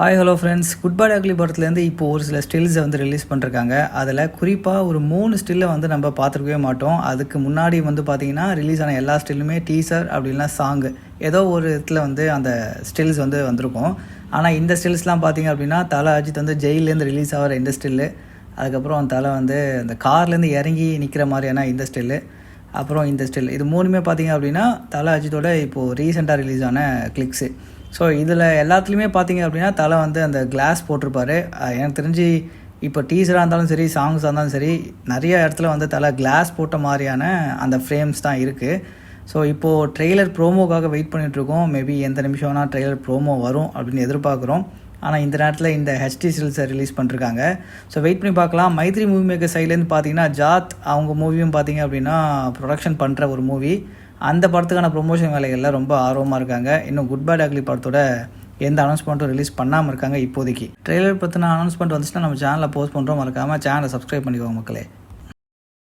Hi hello friends, good bye ugly படத்துலேருந்து இப்போது ஒரு சில ஸ்டில்ஸை வந்து ரிலீஸ் பண்ணிருக்காங்க. அதில் குறிப்பாக ஒரு 3 ஸ்டில்லை வந்து நம்ம பார்த்துருக்கவே மாட்டோம். அதுக்கு முன்னாடி வந்து பார்த்திங்கன்னா ரிலீஸ் ஆன எல்லா ஸ்டில்லுமே டீசர் அப்படின்னா சாங்கு ஏதோ ஒரு இடத்துல வந்து அந்த ஸ்டில்ஸ் வந்து வந்திருக்கும். ஆனால் இந்த ஸ்டில்ஸ்லாம் பார்த்திங்க அப்படின்னா தலை அஜித் வந்து ஜெயிலேருந்து ரிலீஸ் ஆகிற இந்த ஸ்டில்லு, அதுக்கப்புறம் தலை வந்து அந்த கார்லேருந்து இறங்கி நிற்கிற மாதிரியான இந்த ஸ்டில்லு, அப்புறம் இந்த ஸ்டில், இது மூணுமே பார்த்திங்க அப்படின்னா தலை அஜித்தோட இப்போது ரீசெண்டாக ரிலீஸ் ஆன கிளிக்ஸு. ஸோ இதில் எல்லாத்துலேயுமே பார்த்தீங்க அப்படின்னா தலை வந்து அந்த கிளாஸ் போட்டிருப்பாரு. எனக்கு தெரிஞ்சு இப்போ டீசராக இருந்தாலும் சரி, சாங்ஸாக இருந்தாலும் சரி, நிறைய இடத்துல வந்து தலை கிளாஸ் போட்ட மாதிரியான அந்த ஃப்ரேம்ஸ் தான் இருக்குது. ஸோ இப்போது ட்ரெய்லர் ப்ரோமோக்காக வெயிட் பண்ணிகிட்ருக்கோம். மேபி எந்த நிமிஷம் வேணால் ட்ரெய்லர் ப்ரோமோ வரும் அப்படின்னு எதிர்பார்க்குறோம். ஆனால் இந்த நேரத்தில் இந்த ஹெச்டி ஸ்டில்ஸை ரிலீஸ் பண்ணிருக்காங்க. ஸோ வெயிட் பண்ணி பார்க்கலாம். மைத்ரி மூவி மேக்கர் சைட்லேருந்து பார்த்தீங்கன்னா ஜாத் அவங்க மூவியும் பார்த்தீங்க அப்படின்னா ப்ரொடக்ஷன் பண்ணுற ஒரு மூவி. அந்த படத்துக்கான ப்ரொமோஷன் வேலைகளில் ரொம்ப ஆர்வமாக இருக்காங்க. இன்னும் குட் பை அக்லி படத்தோட எந்த அனௌன்ஸ்மெண்ட்டும் ரிலீஸ் பண்ணாமல் இருக்காங்க இப்போதைக்கு. ட்ரெய்லர் பற்றின அனௌன்ஸ்மெண்ட் வந்துச்சுன்னா நம்ம சேனலில் போஸ்ட் பண்ணுறோம். மறக்காமல் சேனலை சப்ஸ்கிரைப் பண்ணிக்கோங்க மக்களே.